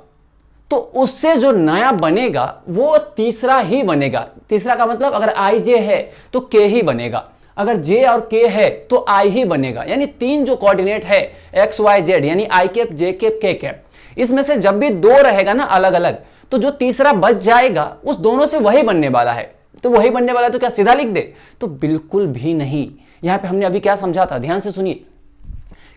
तो उससे जो नया बनेगा वो तीसरा ही बनेगा। तीसरा का मतलब अगर आई जे है तो के ही बनेगा, अगर जे और के है तो आई ही बनेगा। यानी तीन जो कोऑर्डिनेट है एक्स वाई जेड, यानी आई कैप जे कैप के कैप, इसमें से जब भी दो रहेगा ना अलग अलग, तो जो तीसरा बच जाएगा उस दोनों से वही बनने वाला है। तो वही बनने वाला है तो क्या सीधा लिख दे? तो बिल्कुल भी नहीं। यहां पे हमने अभी क्या समझा था, ध्यान से सुनिए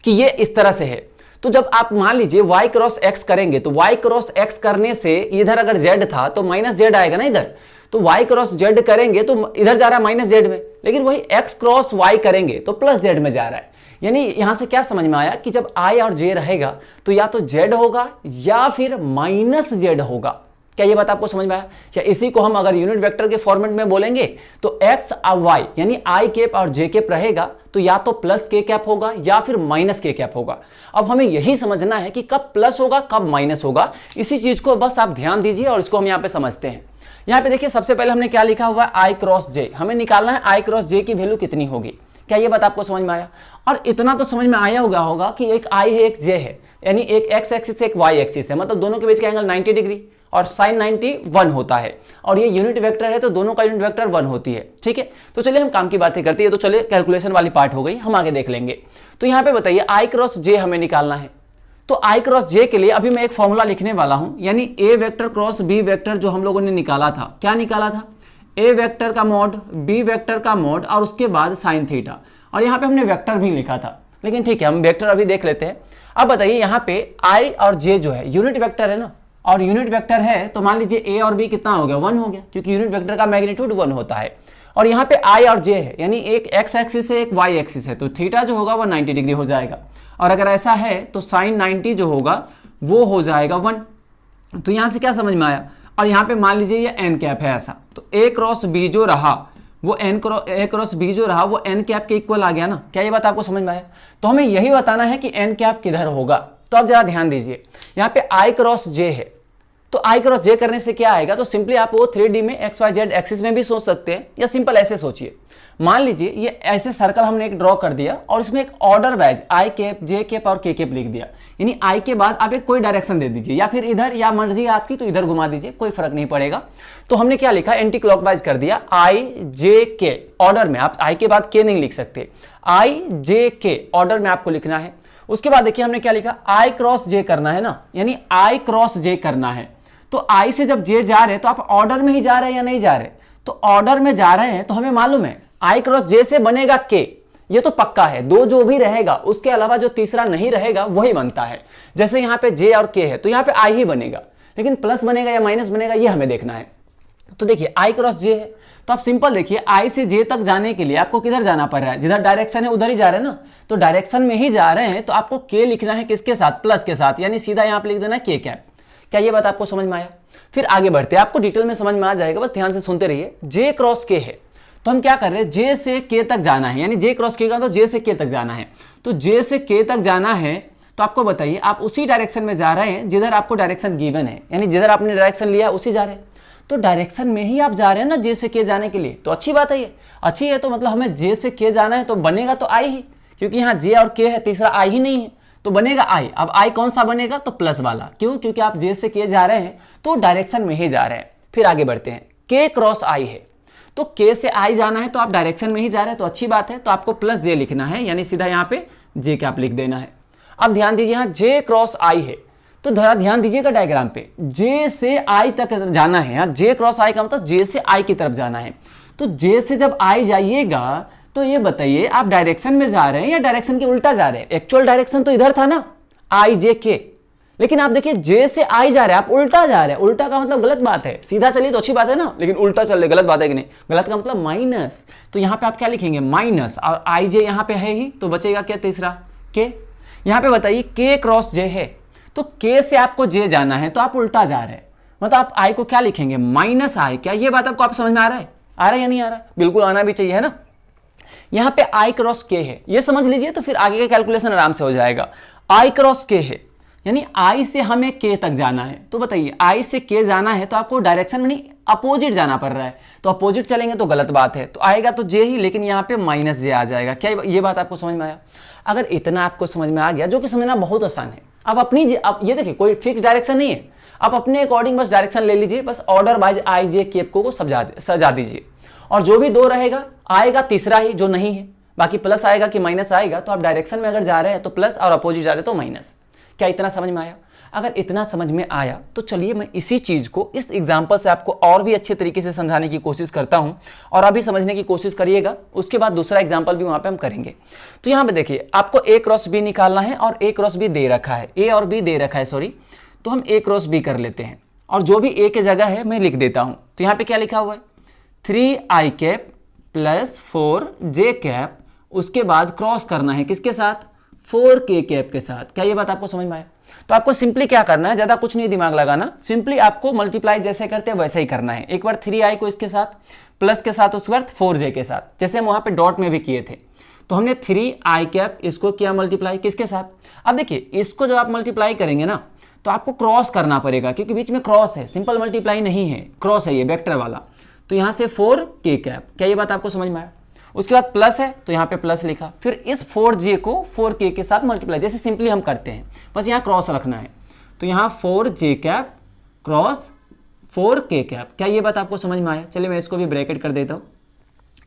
कि ये इस तरह से है। तो जब आप मान लीजिए y क्रॉस x करेंगे तो y क्रॉस x करने से इधर अगर z था तो माइनस जेड आएगा ना इधर, तो y क्रॉस z करेंगे तो इधर जा रहा है माइनस जेड में, लेकिन वही x क्रॉस y करेंगे तो प्लस जेड में जा रहा है। यानी यहां से क्या समझ में आया कि जब i और j रहेगा तो या तो z होगा या फिर माइनस जेड होगा। क्या ये बात आपको समझ में आया? या इसी को हम अगर यूनिट वेक्टर के फॉर्मेट में बोलेंगे तो x और y यानी i कैप और j कैप रहेगा तो या तो प्लस k कैप होगा या फिर माइनस k कैप होगा। अब हमें यही समझना है कि कब प्लस होगा कब माइनस होगा, इसी चीज को बस आप ध्यान दीजिए और इसको हम यहाँ पे समझते हैं। यहाँ पे देखिए सबसे पहले हमने क्या लिखा हुआ है i क्रॉस j, हमें निकालना है i क्रॉस j की वैल्यू कितनी होगी। क्या ये बात आपको समझ में आया? और इतना तो समझ में आया होगा कि एक i है एक j है, यानी एक x एक्सिस एक y एक्सिस है, मतलब दोनों के बीच का एंगल 90 डिग्री और साइन 90 1 होता है, और ये यूनिट वेक्टर है तो दोनों का यूनिट वेक्टर 1 होती है। ठीक है, तो चलिए हम काम की बातें करते हैं। तो चलिए कैलकुलेशन वाली पार्ट हो गई, हम आगे देख लेंगे। तो यहाँ पे बताइए i क्रॉस j हमें निकालना है। तो i क्रॉस j के लिए अभी मैं एक फॉर्मूला लिखने वाला हूं, यानी a vector cross b vector जो हम लोगों ने निकाला था। क्या निकाला था? a वेक्टर का मॉड, b वेक्टर का मॉड और उसके बाद साइन थीटा, और यहाँ पे हमने वेक्टर भी लिखा था, लेकिन ठीक है हम वेक्टर अभी देख लेते हैं। अब बताइए यहाँ पे i और j जो है यूनिट वेक्टर है ना, और यूनिट वेक्टर है तो मान लीजिए a और b कितना हो गया 1 हो गया, क्योंकि यूनिट वेक्टर का मैग्नीट्यूड 1 होता है। और यहाँ पे i और j है, यानी एक x एक्सिस है एक y एक्सिस है, तो थीटा जो होगा वो 90 डिग्री हो जाएगा, और अगर ऐसा है तो साइन 90 जो होगा वो हो जाएगा 1। तो यहाँ से क्या समझ में आया? और यहाँ पे मान लीजिए ये n कैप है ऐसा, तो a क्रॉस b जो रहा वो a क्रॉस b जो रहा वो n कैप के इक्वल आ गया ना। क्या ये बात आपको समझ में आया? तो हमें यही बताना है कि n कैप किधर होगा। तो अब जरा ध्यान दीजिए, यहाँ पे i क्रॉस j है, तो i क्रॉस j करने से क्या आएगा? तो सिंपली आप वो 3D में एक्स वाई जेड एक्सिस में भी सोच सकते हैं, या सिंपल ऐसे सोचिए। मान लीजिए ये ऐसे सर्कल हमने एक ड्रॉ कर दिया और इसमें एक ऑर्डर वाइज आई कैप जे कैप और के कैप लिख दिया, यानी आई के बाद आप एक कोई डायरेक्शन दे दीजिए, या फिर इधर, या मर्जी आपकी तो इधर घुमा दीजिए, कोई फर्क नहीं पड़ेगा। तो हमने क्या लिखा? एंटी क्लॉकवाइज कर दिया, आई जे के ऑर्डर में। आप आई के बाद के नहीं लिख सकते, आई जे के ऑर्डर में आपको लिखना है। उसके बाद देखिए हमने क्या लिखा? आई क्रॉस जे करना है ना, यानी आई क्रॉस जे करना है। तो आई से जब जे जा रहे हैं तो आप ऑर्डर में ही जा रहे हैं या नहीं जा रहे? तो ऑर्डर में जा रहे हैं तो हमें मालूम है आई क्रॉस जे से बनेगा के, ये तो पक्का है। दो जो भी रहेगा उसके अलावा जो तीसरा नहीं रहेगा वही बनता है। जैसे यहाँ पे जे और के है तो यहाँ पे आई ही बनेगा, लेकिन प्लस बनेगा या माइनस बनेगा ये हमें देखना है। तो देखिए आई क्रॉस जे है तो आप सिंपल देखिए आई से जे तक जाने के लिए आपको किधर जाना पड़ रहा है? जिधर डायरेक्शन है उधर ही जा रहे हैं ना, तो डायरेक्शन में ही जा रहे हैं तो आपको के लिखना है किसके साथ? प्लस के साथ, यानी सीधा यहाँ पे लिख देना के कैप। क्या ये बात आपको समझ में आया? फिर आगे बढ़ते हैं, आपको डिटेल में समझ में आ जाएगा, बस ध्यान से सुनते रहिए। जे क्रॉस के है तो हम क्या कर रहे हैं? जे से के तक जाना है, यानी जे क्रॉस के का तो जे से के तक जाना है। तो जे से के तक जाना है तो आपको बताइए आप उसी डायरेक्शन में जा रहे हैं जिधर आपको डायरेक्शन गिवन है, यानी जिधर आपने डायरेक्शन लिया उसी जा रहे हैं। तो डायरेक्शन में ही आप जा रहे हैं ना जे से के जाने के लिए, तो अच्छी बात है। ये अच्छी है तो मतलब हमें जे से के जाना है तो बनेगा तो आई ही, क्योंकि यहाँ जे और के है, तीसरा आई ही नहीं है तो बनेगा आई। अब आई कौन सा बनेगा? तो प्लस वाला। क्यों? क्योंकि आप जे से के जा रहे हैं तो डायरेक्शन में ही जा रहे हैं। फिर आगे बढ़ते हैं, के क्रॉस आई है तो के से आई जाना है तो आप डायरेक्शन में ही जा रहे हैं तो अच्छी बात है, तो आपको प्लस जे लिखना है, यानी सीधा यहाँ पे जे के आप लिख देना है। अब ध्यान दीजिए यहाँ जे क्रॉस आई है तो जरा ध्यान दीजिएगा डायग्राम पे, जे से आई तक जाना है। यहाँ जे क्रॉस आई का मतलब जे से आई की तरफ जाना है। तो जे से जब आई जाइएगा तो ये बताइए आप डायरेक्शन में जा रहे हैं या डायरेक्शन के उल्टा जा रहे हैं? एक्चुअल डायरेक्शन तो इधर था ना आई जे के, लेकिन आप देखिए जे से आई जा रहे हैं, आप उल्टा जा रहे हैं। उल्टा का मतलब गलत बात है, सीधा चलिए तो अच्छी बात है ना, लेकिन उल्टा चल रहे गलत बात है कि नहीं? गलत का मतलब माइनस। तो यहाँ पे आप क्या लिखेंगे? माइनस, और आई जे यहाँ पे है ही तो बचेगा क्या? तीसरा के। यहाँ पे बताइए के क्रॉस जे है तो के से आपको जे जाना है तो आप उल्टा जा रहे हैं, मतलब आप आई को क्या लिखेंगे? माइनस आई। क्या ये बात आपको आप समझ में आ रहा है? आ रहा है या नहीं आ रहा है? बिल्कुल आना भी चाहिए, है ना। यहाँ पे आई क्रॉस के है, ये समझ लीजिए तो फिर आगे का कैलकुलेशन आराम से हो जाएगा। आई क्रॉस के है यानी आई से हमें के तक जाना है, तो बताइए आई से के जाना है तो आपको डायरेक्शन में नहीं अपोजिट जाना पड़ रहा है, तो अपोजिट चलेंगे तो गलत बात है, तो आएगा तो जे ही, लेकिन यहाँ पे माइनस जे आ जाएगा। क्या ये बात आपको समझ में आया? अगर इतना आपको समझ में आ गया, जो कि समझना बहुत आसान है, अब ये देखिए कोई फिक्स डायरेक्शन नहीं है, आप अपने अकॉर्डिंग बस डायरेक्शन ले लीजिए, बस order wise I J cap को सजा दीजिए, और जो भी 2 रहेगा आएगा तीसरा ही जो नहीं है, बाकी प्लस आएगा कि माइनस आएगा। तो आप डायरेक्शन में अगर जा रहे हैं तो प्लस और अपोजिट जा रहे हैं तो माइनस। क्या इतना समझ में आया? अगर इतना समझ में आया तो चलिए मैं इसी चीज को इस एग्जांपल से आपको और भी अच्छे तरीके से समझाने की कोशिश करता हूं, और अभी समझने की कोशिश करिएगा, उसके बाद दूसरा एग्जांपल भी वहां पे हम करेंगे। तो यहां पे देखिए आपको ए क्रॉस बी निकालना है, और ए क्रॉस बी दे रखा है, ए और बी दे रखा है सॉरी, तो हम ए क्रॉस बी कर लेते हैं, और जो भी ए की जगह है मैं लिख देता हूं। तो यहां पे क्या लिखा हुआ है 3i cap plus 4j cap, उसके बाद क्रॉस करना है किसके साथ? 4k कैप के साथ। क्या ये बात आपको समझ में आया? तो आपको सिंपली क्या करना है, ज्यादा कुछ नहीं दिमाग लगाना, सिंपली आपको मल्टीप्लाई जैसे करते हैं वैसे ही करना है। एक बार 3i को इसके साथ प्लस के साथ, उसके बाद 4j के साथ, जैसे हम वहां पे डॉट में भी किए थे। तो हमने 3i कैप इसको किया मल्टीप्लाई किसके साथ? अब देखिए इसको जब आप मल्टीप्लाई करेंगे ना तो आपको क्रॉस करना पड़ेगा, क्योंकि बीच में क्रॉस है, सिंपल मल्टीप्लाई नहीं है, क्रॉस है ये वेक्टर वाला। तो यहां से 4k कैप, क्या ये बात आपको समझ में आया? उसके बाद प्लस है तो यहाँ पे प्लस लिखा, फिर इस 4j को 4k के साथ मल्टीप्लाई, जैसे सिंपली हम करते हैं, बस यहाँ क्रॉस रखना है। तो यहाँ 4j cap cross 4k cap. क्या ये बात आपको समझ में आया? चलिए मैं इसको भी ब्रैकेट कर देता हूँ,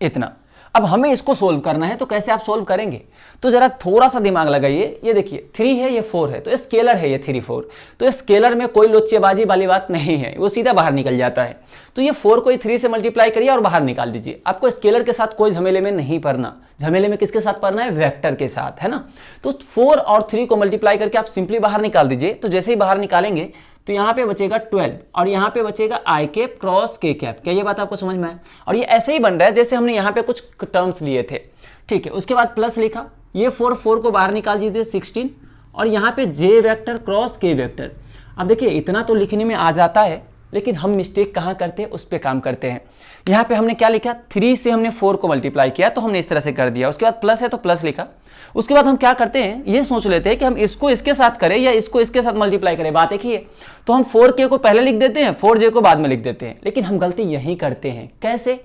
इतना। अब हमें इसको सोल्व करना है, तो कैसे आप सोल्व करेंगे? तो जरा थोड़ा सा दिमाग लगाइए। ये देखिए 3 है, ये 4 है, तो स्केलर है ये 3 4, तो स्केलर में कोई लोच्चेबाजी वाली बात नहीं है, वो सीधा बाहर निकल जाता है। तो ये 4 को 3 से मल्टीप्लाई करिए और बाहर निकाल दीजिए। आपको स्केलर के साथ कोई झमेले में नहीं पड़ना, झमेले में किसके साथ पड़ना है? वेक्टर के साथ, है ना। तो 4 और 3 को मल्टीप्लाई करके आप सिंपली बाहर निकाल दीजिए। तो जैसे ही बाहर निकालेंगे तो यहाँ पे बचेगा 12, और यहाँ पे बचेगा आई कैप क्रॉस के कैप। क्या ये बात आपको समझ में आया? और ये ऐसे ही बन रहा है जैसे हमने यहाँ पे कुछ टर्म्स लिए थे, ठीक है। उसके बाद प्लस लिखा, ये 4 को बाहर निकाल दीजिए 16, और यहाँ पे जे वेक्टर क्रॉस के वेक्टर। अब देखिए इतना तो लिखने में आ जाता है, लेकिन हम मिस्टेक कहाँ करते हैं उस पर काम करते हैं। यहाँ पे हमने क्या लिखा, 3 से हमने 4 को मल्टीप्लाई किया, तो हमने इस तरह से कर दिया। उसके बाद प्लस है तो प्लस लिखा। उसके बाद हम क्या करते हैं, ये सोच लेते हैं कि हम इसको इसके साथ करें या इसको इसके साथ मल्टीप्लाई करें, बात एक ही है। तो हम 4k को पहले लिख देते हैं, 4j को बाद में लिख देते हैं, लेकिन हम गलती यही करते हैं। कैसे?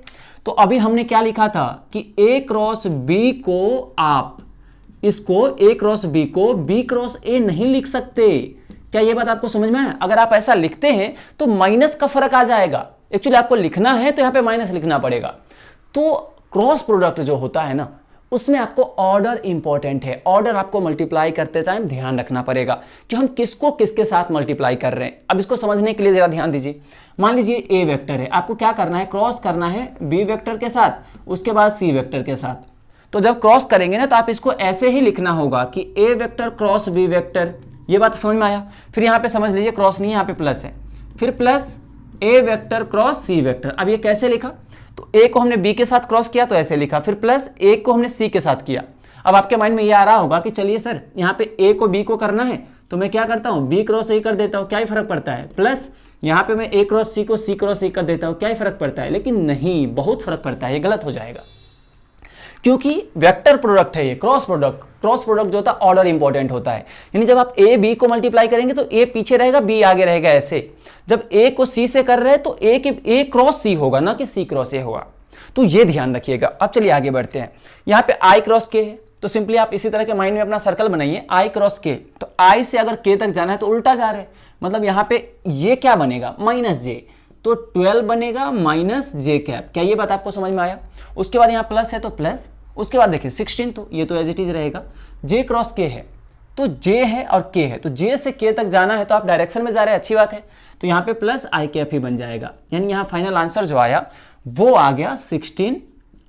तो अभी हमने क्या लिखा था कि a क्रॉस b को आप इसको a क्रॉस b को b क्रॉस a नहीं लिख सकते। क्या ये बात आपको समझ में आया? अगर आप ऐसा लिखते हैं तो माइनस का फर्क आ जाएगा। एक्चुअली आपको लिखना है तो यहाँ पे माइनस लिखना पड़ेगा। तो क्रॉस प्रोडक्ट जो होता है ना, उसमें आपको ऑर्डर इंपॉर्टेंट है। ऑर्डर आपको मल्टीप्लाई करते टाइम ध्यान रखना पड़ेगा कि हम किसको किसके साथ मल्टीप्लाई कर रहे हैं। अब इसको समझने के लिए जरा ध्यान दीजिए। मान लीजिए ए वेक्टर है, आपको क्या करना है, क्रॉस करना है बी वेक्टर के साथ, उसके बाद सी वेक्टर के साथ। तो जब क्रॉस करेंगे ना तो आप इसको ऐसे ही लिखना होगा कि A vector cross B vector. ये बात समझ में आया? फिर यहाँ पे समझ लीजिए क्रॉस नहीं है, यहाँ पे प्लस है, फिर प्लस ए वेक्टर क्रॉस सी वेक्टर। अब ये कैसे लिखा, तो ए को हमने बी के साथ क्रॉस किया तो ऐसे लिखा, फिर प्लस ए को हमने सी के साथ किया। अब आपके माइंड में ये आ रहा होगा कि चलिए सर यहाँ पे ए को बी को करना है तो मैं क्या करता हूँ, बी क्रॉस ए कर देता हूँ, क्या ही फर्क पड़ता है। प्लस यहाँ पे मैं ए क्रॉस सी को सी क्रॉस ए कर देता हूँ, क्या ही फर्क पड़ता है। लेकिन नहीं, बहुत फर्क पड़ता है, ये गलत हो जाएगा, क्योंकि वेक्टर प्रोडक्ट है ये। क्रॉस प्रोडक्ट जो होता है ऑर्डर इंपॉर्टेंट होता है। यानी जब आप ए बी को मल्टीप्लाई करेंगे तो ए पीछे रहेगा, बी आगे रहेगा। ऐसे जब ए को सी से कर रहे हैं तो ए क्रॉस सी होगा, ना कि सी क्रॉस ए होगा। तो ये ध्यान रखिएगा। अब चलिए आगे बढ़ते हैं। यहाँ पे आई क्रॉस के है, तो सिंपली आप इसी तरह के माइंड में अपना सर्कल बनाइए, आई क्रॉस के। तो आई से अगर के तक जाना है तो उल्टा जा रहे हैं, मतलब यहाँ पे ये क्या बनेगा, माइनस जे। तो 12 बनेगा माइनस जे कैप। क्या ये बात आपको समझ में आया? उसके बाद यहाँ प्लस है तो प्लस, उसके बाद देखिए 16, तो ये तो एज इट इज रहेगा। जे क्रॉस के है तो जे है और के है, तो जे से के तक जाना है तो आप डायरेक्शन में जा रहे हैं, अच्छी बात है। तो यहाँ पे प्लस आई कैप ही बन जाएगा। यानी यहाँ फाइनल आंसर जो आया वो आ गया 16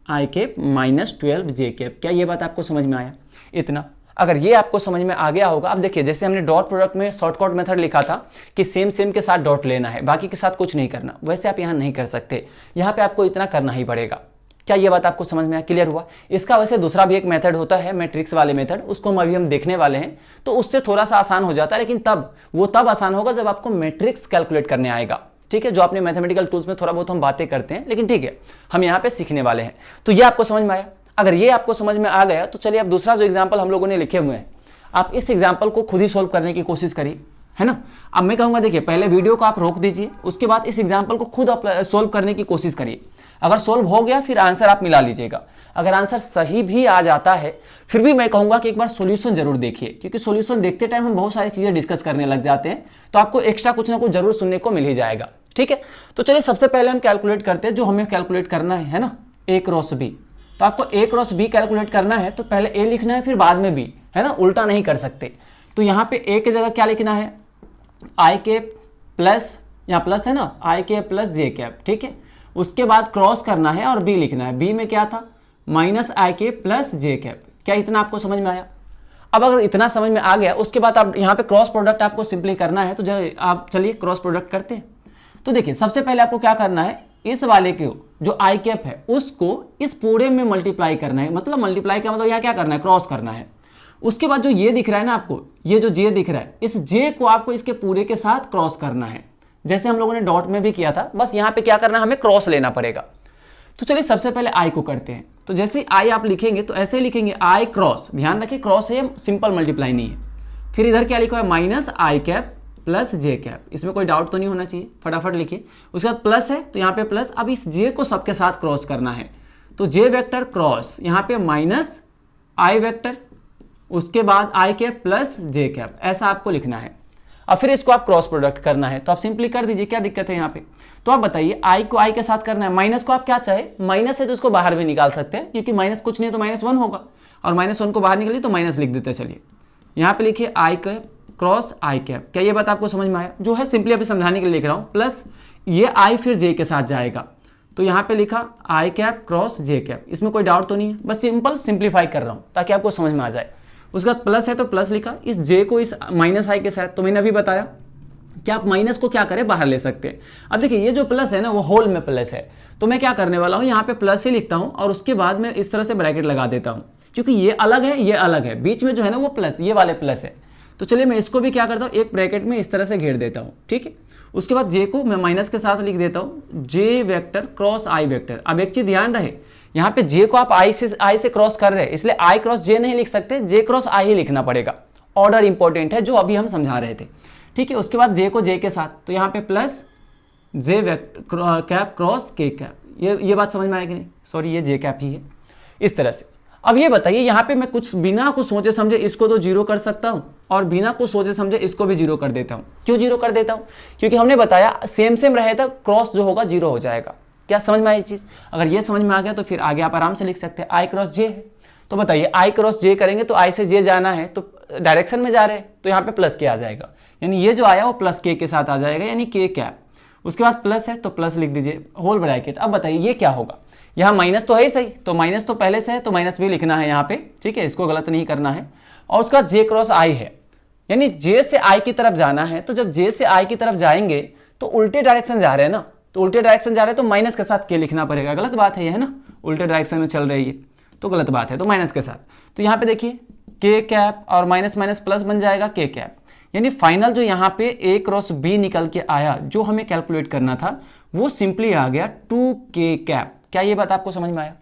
आई कैप माइनस 12 जे कैप। क्या ये बात आपको समझ में आया? इतना अगर ये आपको समझ में आ गया होगा। अब देखिए जैसे हमने डॉट प्रोडक्ट में शॉर्टकट मेथड लिखा था कि सेम के साथ डॉट लेना है, बाकी के साथ कुछ नहीं करना, वैसे आप यहाँ नहीं कर सकते, यहाँ पे आपको इतना करना ही पड़ेगा। क्या ये बात आपको समझ में आया, क्लियर हुआ? इसका वैसे दूसरा भी एक मेथड होता है, मैट्रिक्स वाले मेथड, उसको अभी हम देखने वाले हैं, तो उससे थोड़ा सा आसान हो जाता है, लेकिन तब आसान होगा जब आपको मैट्रिक्स कैलकुलेट करने आएगा। ठीक है, जो आपने मैथमेटिकल टूल्स में थोड़ा बहुत हम बातें करते हैं, लेकिन ठीक है हम यहाँ पे सीखने वाले हैं। तो ये आपको समझ में आया? अगर ये आपको समझ में आ गया तो चलिए अब दूसरा जो एग्जाम्पल हम लोगों ने लिखे हुए हैं, आप इस एग्जाम्पल को खुद ही सोल्व करने की कोशिश करिए, है ना। अब मैं कहूँगा देखिए पहले वीडियो को आप रोक दीजिए, उसके बाद इस एग्जाम्पल को खुद आप सोल्व करने की कोशिश करिए। अगर सोल्व हो गया फिर आंसर आप मिला लीजिएगा। अगर आंसर सही भी आ जाता है फिर भी मैं कहूंगा कि एक बार सॉल्यूशन जरूर देखिए, क्योंकि सॉल्यूशन देखते टाइम हम बहुत सारी चीजें डिस्कस करने लग जाते हैं, तो आपको एक्स्ट्रा कुछ ना कुछ जरूर सुनने को मिल ही जाएगा। ठीक है, तो चलिए सबसे पहले हम कैलकुलेट करते हैं जो हमें कैलकुलेट करना है ना, ए क्रॉस बी। तो आपको ए क्रॉस बी कैलकुलेट करना है तो पहले ए लिखना है फिर बाद में बी, है ना, उल्टा नहीं कर सकते। तो यहाँ पे ए की जगह क्या लिखना है, आई कैप प्लस, यहाँ प्लस है ना, आई कैप प्लस जे कैप। ठीक है, उसके बाद क्रॉस करना है और बी लिखना है। बी में क्या था, माइनस आई कैप प्लस जे कैप। क्या इतना आपको समझ में आया? अब अगर इतना समझ में आ गया उसके बाद आप यहाँ पे क्रॉस प्रोडक्ट आपको सिंपली करना है। तो आप चलिए क्रॉस प्रोडक्ट करते हैं। तो देखिए सबसे पहले आपको क्या करना है, इस वाले को जो आई कैप है उसको इस पूरे में मल्टीप्लाई करना है। मतलब मल्टीप्लाई का मतलब यहाँ क्या करना है, क्रॉस करना है। उसके बाद जो ये दिख रहा है ना आपको, ये जो जे दिख रहा है, इस जे को आपको इसके पूरे के साथ क्रॉस करना है, जैसे हम लोगों ने डॉट में भी किया था। बस यहाँ पे क्या करना है, हमें क्रॉस लेना पड़ेगा। तो चलिए सबसे पहले आई को करते हैं। तो जैसे आई आप लिखेंगे तो ऐसे ही लिखेंगे, आई क्रॉस, ध्यान रखिए क्रॉस है, सिंपल मल्टीप्लाई नहीं है। फिर इधर क्या लिखा है, माइनस आई कैप प्लस जे कैप। इसमें कोई डाउट तो नहीं होना चाहिए, फटाफट लिखिए। उसके बाद प्लस है तो यहाँ पे प्लस, अब इस जे को सबके साथ क्रॉस करना है। तो जे वेक्टर क्रॉस, यहाँ पे माइनस आई वेक्टर, उसके बाद आई कैप प्लस जे कैप, ऐसा आपको लिखना है। अब फिर इसको आप क्रॉस प्रोडक्ट करना है तो आप सिंपली कर दीजिए, क्या दिक्कत है यहाँ पे। तो आप बताइए, आई को आई के साथ करना है, माइनस को आप क्या चाहे, माइनस है तो उसको बाहर भी निकाल सकते हैं, क्योंकि माइनस कुछ नहीं तो -1 होगा, और -1 को बाहर निकालिए तो माइनस लिख देते हैं। चलिए यहाँ पे लिखिए आई कैप क्रॉस आई कैप। क्या ये बात आपको समझ में आया? जो है सिंपली अभी समझाने के लिए लिख रहा हूँ। प्लस ये आई फिर जे के साथ जाएगा, तो यहाँ पे लिखा आई कैप क्रॉस जे कैप। इसमें कोई डाउट तो नहीं है, बस सिंपल सिंप्लीफाई कर रहा हूँ ताकि आपको समझ में आ जाए। उसके बाद प्लस है तो प्लस लिखा, इस जे को इस माइनस आई के साथ। तो मैंने अभी बताया कि आप माइनस को क्या करें, बाहर ले सकते हैं। अब देखिए ये जो प्लस है ना वो होल में प्लस है, तो मैं क्या करने वाला हूँ, यहाँ पे प्लस ही लिखता हूँ और उसके बाद मैं इस तरह से ब्रैकेट लगा देता हूँ, क्योंकि ये अलग है ये अलग है, बीच में जो है ना वो प्लस, ये वाले प्लस है। तो चलिए मैं इसको भी क्या करता हूँ, एक ब्रैकेट में इस तरह से घेर देता हूँ। ठीक है, उसके बाद जे को मैं माइनस के साथ लिख देता हूँ, जे वेक्टर क्रॉस आई वेक्टर। अब एक चीज ध्यान रहे, यहाँ पे जे को आप आई से क्रॉस कर रहे हैं, इसलिए आई क्रॉस जे नहीं लिख सकते, जे क्रॉस आई ही लिखना पड़ेगा। ऑर्डर इंपॉर्टेंट है जो अभी हम समझा रहे थे। ठीक है, उसके बाद जे को जे के साथ, तो यहाँ पे प्लस जे वेक्टर कैप क्रॉस के कैप। ये बात समझ में आएगी नहीं, सॉरी ये जे कैप ही है, इस तरह से। अब ये बताइए, यहाँ पे मैं कुछ बिना कुछ सोचे समझे इसको तो जीरो कर सकता हूँ और बिना कुछ सोचे समझे इसको भी जीरो कर देता हूँ। क्यों जीरो कर देता हूँ? क्योंकि हमने बताया सेम सेम रहे तो क्रॉस जो होगा जीरो हो जाएगा। क्या समझ में आई चीज़? अगर ये समझ में आ गया तो फिर आगे आप आराम से लिख सकते हैं, आई क्रॉस जे है। तो बताइए आई क्रॉस जे करेंगे तो आई से जे जाना है तो डायरेक्शन में जा रहे हैं, तो यहाँ पे प्लस के आ जाएगा, यानी ये जो आया वो प्लस के साथ आ जाएगा, यानी के कैप। उसके बाद प्लस है तो प्लस लिख दीजिए, होल ब्रैकेट। अब बताइए ये क्या होगा, यहाँ माइनस तो है ही सही, तो माइनस तो पहले से है तो माइनस भी लिखना है यहाँ पे। ठीक है, इसको गलत नहीं करना है। और उसका जे क्रॉस आई है, यानी जे से आई की तरफ जाना है, तो जब जे से आई की तरफ जाएंगे तो उल्टे डायरेक्शन जा रहे हैं ना, तो उल्टे डायरेक्शन जा रहे हैं तो माइनस के साथ के लिखना पड़ेगा। गलत बात है ये, है ना, उल्टे डायरेक्शन में चल रही है तो गलत बात है, तो माइनस के साथ। तो यहाँ पे देखिए के कैप और माइनस माइनस प्लस बन जाएगा के कैप, यानी फाइनल जो यहाँ पे ए क्रॉस बी निकल के आया जो हमें कैलकुलेट करना था वो सिंपली आ गया 2k कैप। क्या ये बात आपको समझ में आया?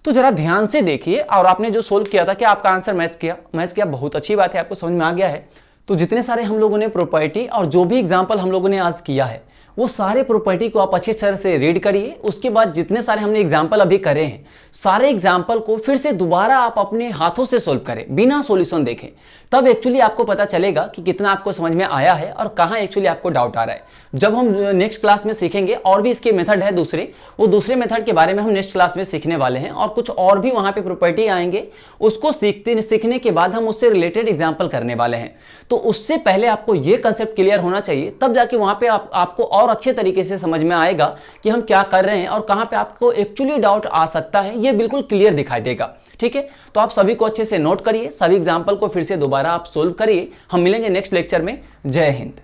तो जरा ध्यान से देखिए, और आपने जो सोल्व किया था क्या आपका आंसर मैच किया, बहुत अच्छी बात है, आपको समझ में आ गया है। तो जितने सारे हम लोगों ने प्रॉपर्टी और जो भी एग्जाम्पल हम लोगों ने आज किया है वो सारे प्रॉपर्टी को आप अच्छी तरह से रीड करिए। उसके बाद जितने सारे हमने एग्जाम्पल अभी करे हैं सारे एग्जाम्पल को फिर से दोबारा आप अपने हाथों से सोल्व करें बिना सॉल्यूशन देखें, तब एक्चुअली आपको पता चलेगा कि कितना आपको समझ में आया है और कहाँ एक्चुअली आपको डाउट आ रहा है। जब हम नेक्स्ट क्लास में सीखेंगे और भी इसके मेथड है दूसरे, वो दूसरे मेथड के बारे में हम नेक्स्ट क्लास में सीखने वाले हैं और कुछ और भी वहाँ पे प्रॉपर्टी आएंगे, उसको सीखने के बाद हम उससे रिलेटेड एग्जाम्पल करने वाले हैं। तो उससे पहले आपको ये कंसेप्ट क्लियर होना चाहिए, तब जाके वहाँ पे आपको और अच्छे तरीके से समझ में आएगा कि हम क्या कर रहे हैं और कहाँ पे आपको एक्चुअली डाउट आ सकता है, ये बिल्कुल क्लियर दिखाई देगा। ठीक है, तो आप सभी को अच्छे से नोट करिए, सभी एग्जाम्पल को फिर से दोबारा आप सोल्व करिए। हम मिलेंगे नेक्स्ट लेक्चर में। जय हिंद।